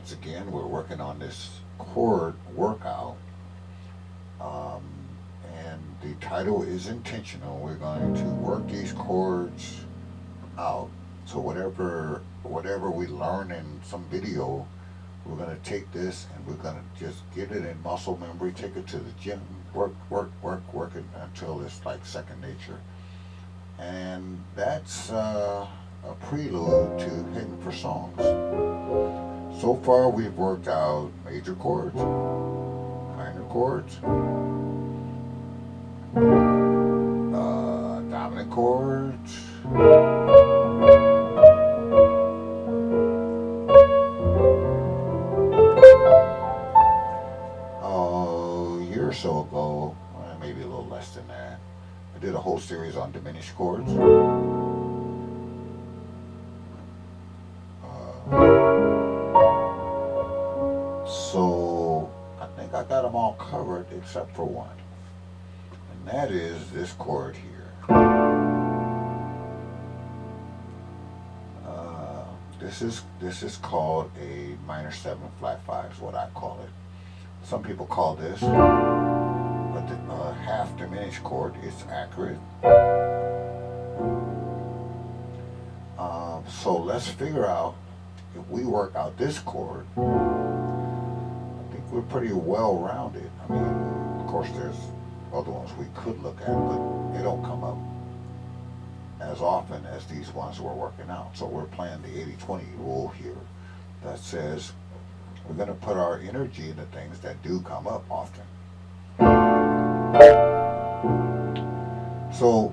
once again, we're working on this chord workout, um, and the title is intentional. We're going to work these chords out. So whatever we learn in some video, we're going to take this and we're going to just get it in muscle memory, take it to the gym, work it until it's like second nature. And that's a prelude to hitting for songs. So far, we've worked out major chords, minor chords, dominant chords, a year or so ago, maybe a little less than that. I did a whole series on diminished chords. So I think I got them all covered except for one, and that is this chord here. This is called a minor seven flat five, is what I call it. Some people call this a half diminished chord. It's accurate. So let's figure out if we work out this chord. I think we're pretty well rounded. I mean, of course, there's other ones we could look at, but they don't come up as often as these ones we're working out. So we're playing the 80-20 rule here that says we're going to put our energy into things that do come up often. So,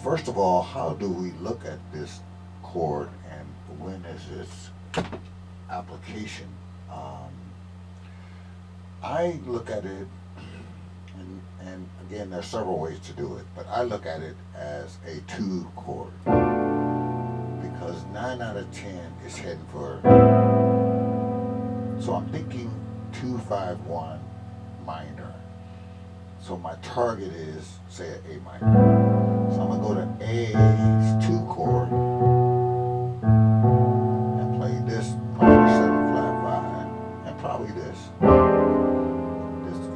first of all, how do we look at this chord and when is its application? I look at it, and again, there's several ways to do it, but I look at it as a 2 chord because 9 out of 10 is heading for, so I'm thinking 2-5-1 minor. So my target is, say, an A minor. So I'm going to go to A's 2 chord and play this minor 7 flat 5, and probably this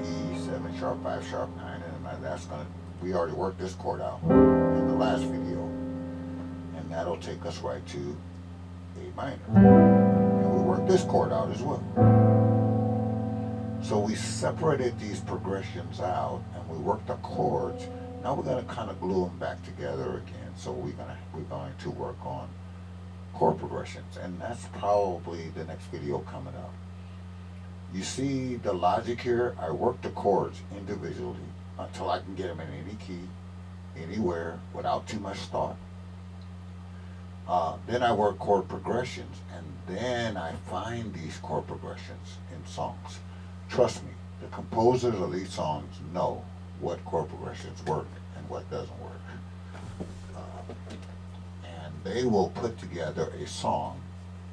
E, 7 sharp 5 sharp 9, and that's going to, we already worked this chord out in the last video, and that'll take us right to A minor. And we worked this chord out as well. So we separated these progressions out and we worked the chords. Now we're going to kind of glue them back together again. So we're going to work on chord progressions, and that's probably the next video coming up. You see the logic here? I work the chords individually until I can get them in any key, anywhere, without too much thought. Then I work chord progressions, and then I find these chord progressions in songs. Trust me, the composers of these songs know what chord progressions work and what doesn't work. And they will put together a song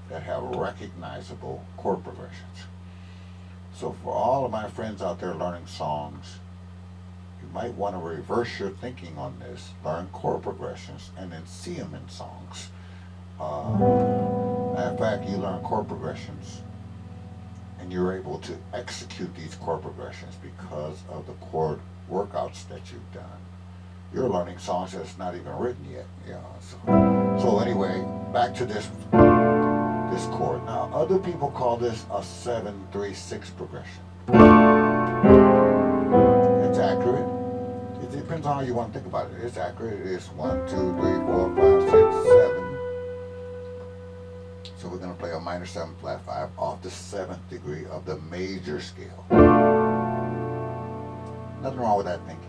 that have recognizable chord progressions. So for all of my friends out there learning songs, you might want to reverse your thinking on this, learn chord progressions, and then see them in songs. Matter of fact, you learn chord progressions and you're able to execute these chord progressions because of the chord workouts that you've done. You're learning songs that's not even written yet. So anyway, back to this chord. Now, other people call this a 7-3-6 progression. It's accurate. It depends on how you want to think about it. It's accurate. It's 1, 2, 3, 4, 5, 6, 7. So we're going to play a minor 7 flat 5 off the 7th degree of the major scale. Nothing wrong with that thinking.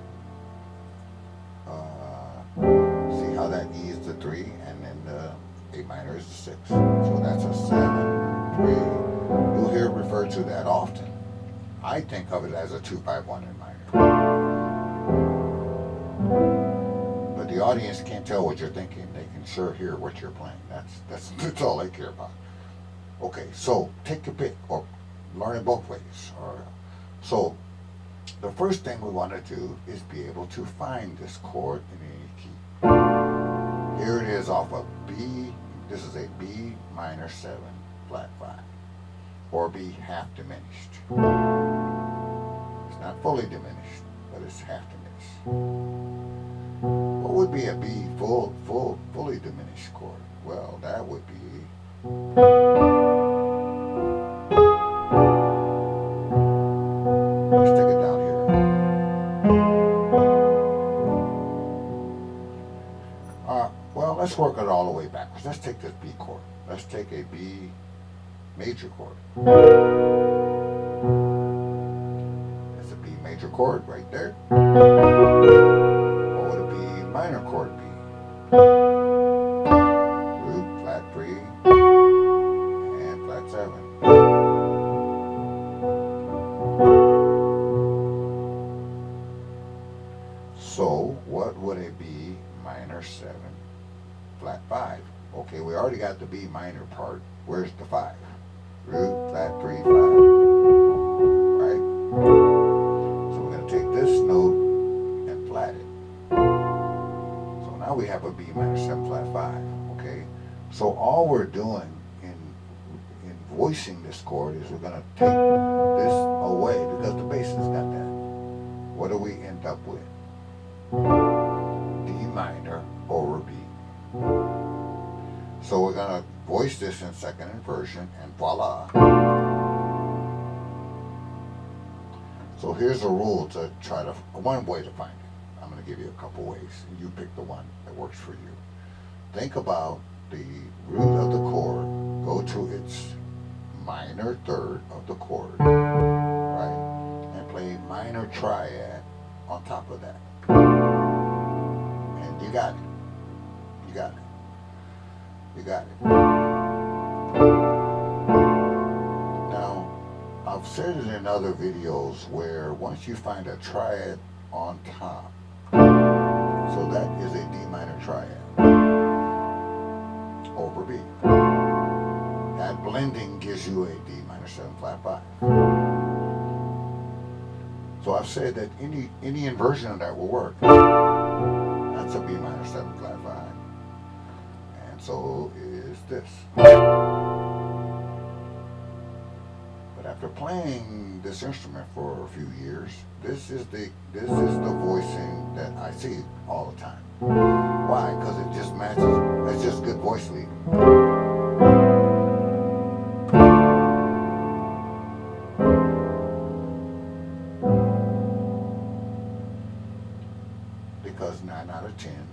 See how that E is the 3 and then the A minor is the 6. So that's a 7-3. You'll hear it referred to that often. I think of it as a 2-5-1 in minor. But the audience can't tell what you're thinking. They can sure hear what you're playing. That's all they care about. Okay, so take your pick, or learn it both ways. So the first thing we want to do is be able to find this chord in any key. Here it is off of B. This is a B minor 7 flat 5. or be half diminished. It's not fully diminished, but it's half diminished. What would be a B fully diminished chord? Well, that would be, let's take it down here. Well, let's work it all the way backwards. Let's take this B chord. Let's take a B major chord. That's a B major chord right there. What would a B minor chord be? Root, flat 3, and flat 7. So, what would a B minor 7, flat 5? Okay, we already got the B minor part. Where's the 5? Root, flat 3, 5. Right? So we're going to take this note and flat it. So now we have a B minor 7, flat 5. Okay? So all we're doing in voicing this chord is we're going to take this away because the bass has got that. What do we end up with? D minor over B. So we're going to voice this in second inversion, and voila. So here's a rule to try to, one way to find it. I'm going to give you a couple ways. You pick the one that works for you. Think about the root of the chord, go to its minor third of the chord, right? And play minor triad on top of that. And you got it. You got it. You got it. Now, I've said it in other videos where once you find a triad on top, so that is a D minor triad over B. That blending gives you a D minor 7 flat 5. So I've said that any inversion of that will work. That's a B minor 7 flat 5. And so is this. But after playing this instrument for a few years, this is the voicing that I see all the time. Why? Because it just matches. It's just good voice leading. Because 9 out of 10,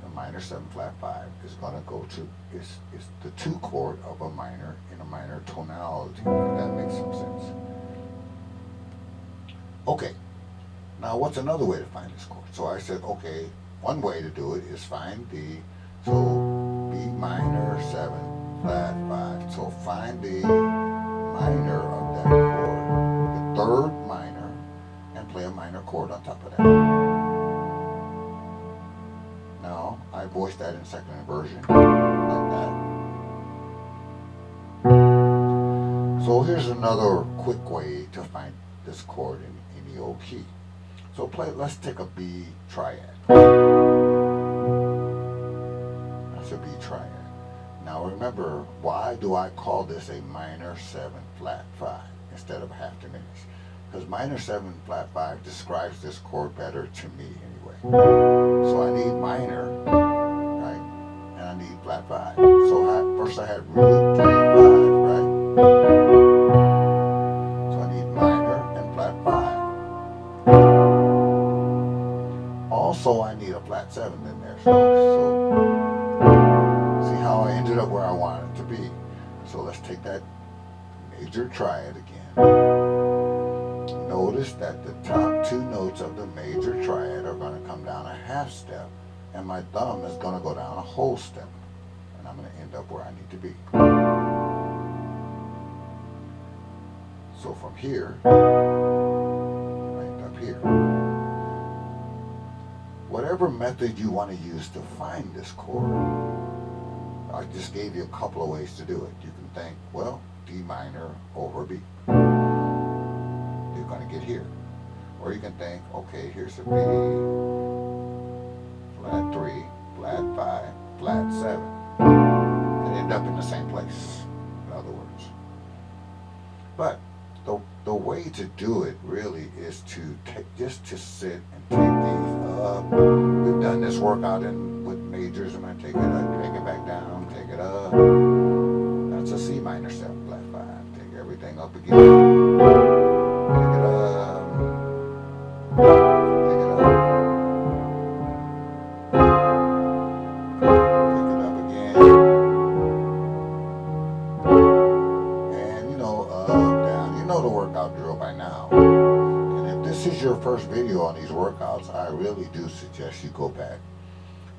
a minor 7 flat 5 is going to go to, is the 2 chord of a minor in a minor tonality, if that makes some sense. Okay, now what's another way to find this chord? So I said, okay, one way to do it is find the, so B minor 7 flat 5. So find the minor of that chord, the third minor, and play a minor chord on top of that. Now, I voiced that in second inversion, like that. So here's another quick way to find this chord in any old key. So let's take a B triad. That's a B triad. Now remember, why do I call this a minor 7 flat 5 instead of half diminished? Because minor 7 flat 5 describes this chord better to me anyway. So I need minor, right? And I need flat 5. So first I had root 3, 5, right? So I need minor and flat 5. Also, I need a flat 7 in there. So see how I ended up where I wanted it to be. So let's take that major triad again. Notice that the top 2 notes of the major triad are going to come down a half step, and my thumb is going to go down a whole step, and I'm going to end up where I need to be. So from here, I end up here. Whatever method you want to use to find this chord, I just gave you a couple of ways to do it. You can think, well, D minor over B. You're going to get here. Or you can think, okay, here's a B, flat 3, flat 5, flat 7. And end up in the same place, in other words. way to do it really is to just to sit and take these up. We've done this workout with majors. I'm going to take it up, take it back down, take it up. That's a C minor 7 flat 5. Take everything up again. Take it up. Take it up. Take it up again. And up, down. You know the workout drill by now. And if this is your first video on these workouts, I really do suggest you go back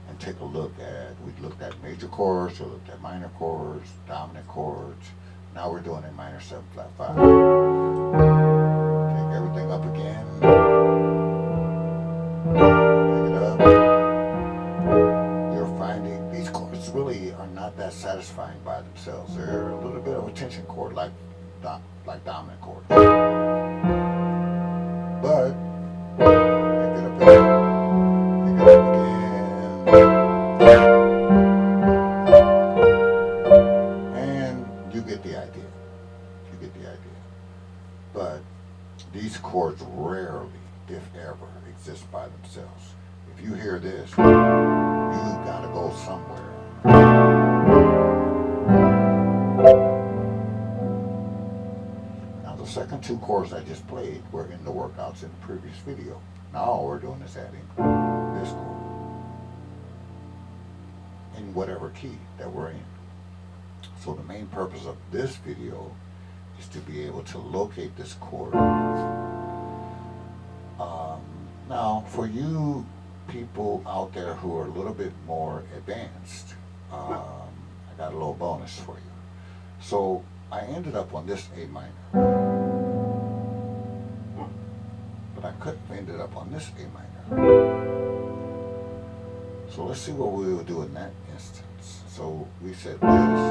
and take a look at, we looked at major chords, we looked at minor chords, dominant chords. Now we're doing a minor 7 flat 5. Take everything up again. Take it up. You're finding these chords really are not that satisfying by themselves. They're a little bit of a tension chord, like dominant chords. But pick it up again. Pick it up again. And you get the idea. You get the idea. But these chords rarely, if ever, exist by themselves. If you hear this, you gotta go somewhere. Now the second two chords I just played were in the workouts in the previous video. Now all we're doing is adding this chord in whatever key that we're in. So the main purpose of this video is to be able to locate this chord. Now for you people out there who are a little bit more advanced, I got a little bonus for you. So I ended up on this A minor, but I could have ended up on this A minor. So let's see what we will do in that instance. So we said this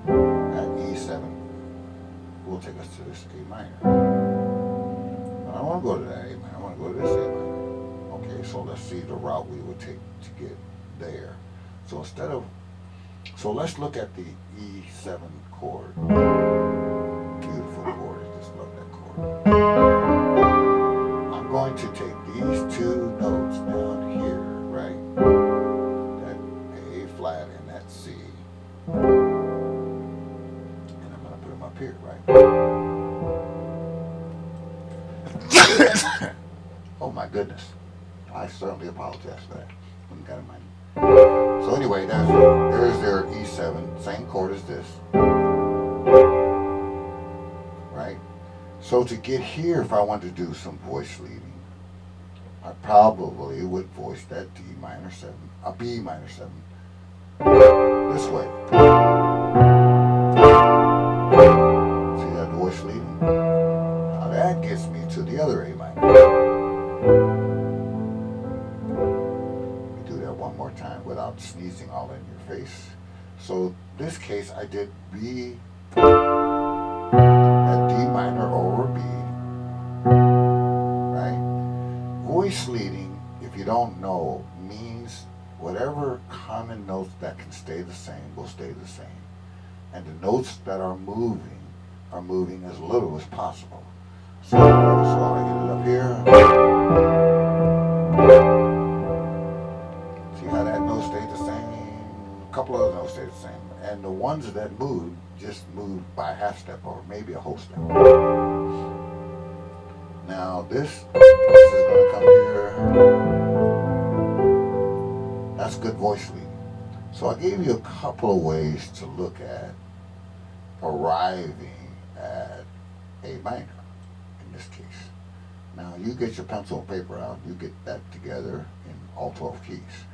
at E7 will take us to this A minor. But I don't want to go to that A minor. I want to go to this A minor. Okay, so let's see the route we would take to get there. So so let's look at the E7 chord. Beautiful chord. I just love that chord. I'm going to take these two notes down here, right? That A flat and that C. And I'm going to put them up here, right? Oh my goodness. I certainly apologize for that. Got in mind. So anyway, there's their E7, same chord as this. Right? So to get here, if I wanted to do some voice leading, I probably would voice that D minor 7, a B minor 7, this way. See that voice leading? Now that gets me to the other A minor. One more time without sneezing all in your face. So this case I did B at D minor over B, right? Voice leading, if you don't know, means whatever common notes that can stay the same will stay the same, and the notes that are moving as little as possible. So I get it up here. How that note stayed the same, a couple other notes stayed the same, and the ones that moved just moved by a half step or maybe a whole step. Now this is going to come here. That's good voice leading. So I gave you a couple of ways to look at arriving at A minor in this case. Now you get your pencil and paper out, you get that together in all 12 keys.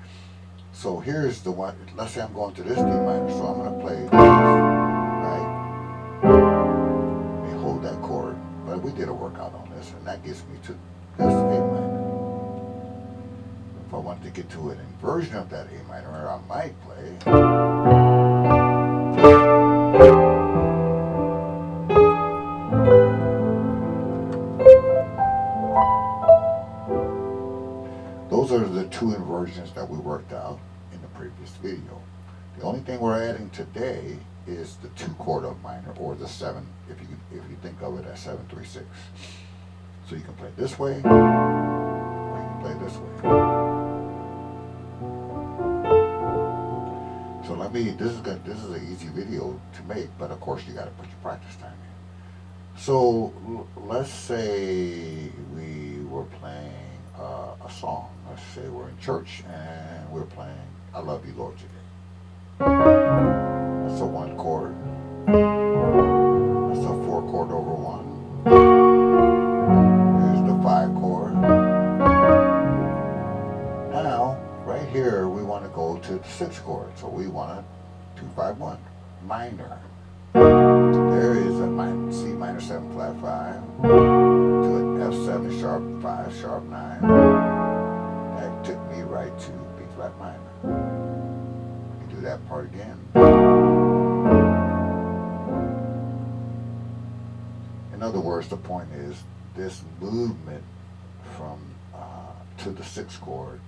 So here's the one, let's say I'm going to this D minor, so I'm going to play this, right? Let me hold that chord, but we did a workout on this, and that gets me to this A minor. If I wanted to get to an inversion of that A minor, I might play. Those are the two inversions that we worked out in the previous video. The only thing we're adding today is the 2 chord of minor, or the 7, if you think of it as 7-3-6. So you can play this way, or you can play this way. So this is an easy video to make, but of course you got to put your practice time in. So let's say we were playing a song. Let's say we're in church and we're playing "I Love You, Lord" today. That's a 1 chord. That's a 4 chord over 1. Here's the 5 chord. Now, right here, we want to go to the 6 chord. So we want a 2-5-1 minor. There is a C minor 7 flat 5 to an F7 sharp 5 sharp 9. That took me right to B flat minor. Do that part again. In other words, the point is this movement from to the 6 chord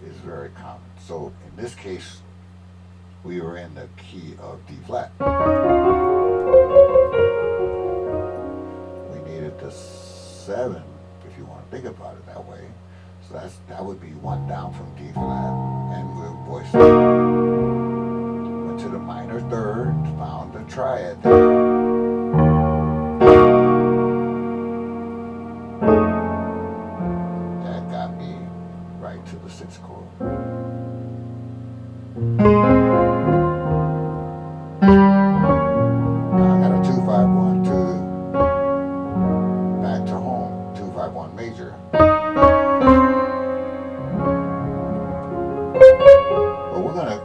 is very common. So in this case, we were in the key of D flat. We needed the 7, if you want to think about it that way. So that would be 1 down from D flat, and we'll voice it. Went to the minor 3rd, found the triad there. That got me right to the 6 chord. Now I got a 2-5-1 to back to home, 2-5-1 major.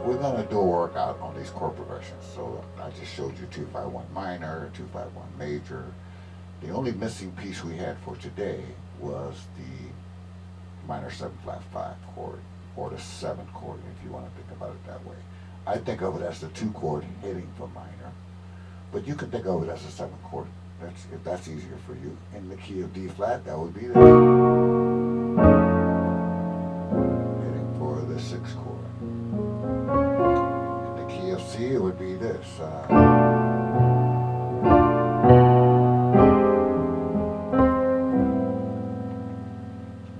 We're gonna do a workout on these chord progressions. So I just showed you 2-5-1 minor, 2-5-1 major. The only missing piece we had for today was the minor 7 flat 5 chord, or the 7 chord, if you want to think about it that way. I think of it as the 2 chord hitting for minor, but you can think of it as a 7 chord. If that's easier for you. In the key of D flat, that would be the hitting for the 6 chord. In the key of C, it would be this.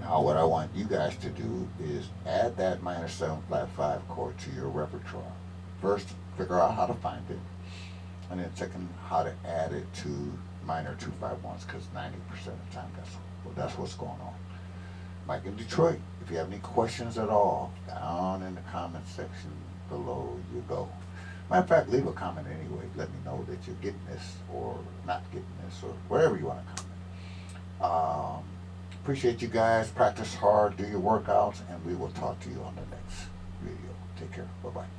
Now what I want you guys to do is add that minor 7 flat 5 chord to your repertoire. First, figure out how to find it, and then second, how to add it to minor 2-5-1s, because 90% of the time that's what's going on. Mike in Detroit. If you have any questions at all, down in the comment section below you go. Matter of fact, leave a comment anyway. Let me know that you're getting this or not getting this, or whatever you want to comment. Appreciate you guys. Practice hard, do your workouts, and we will talk to you on the next video. Take care. Bye-bye.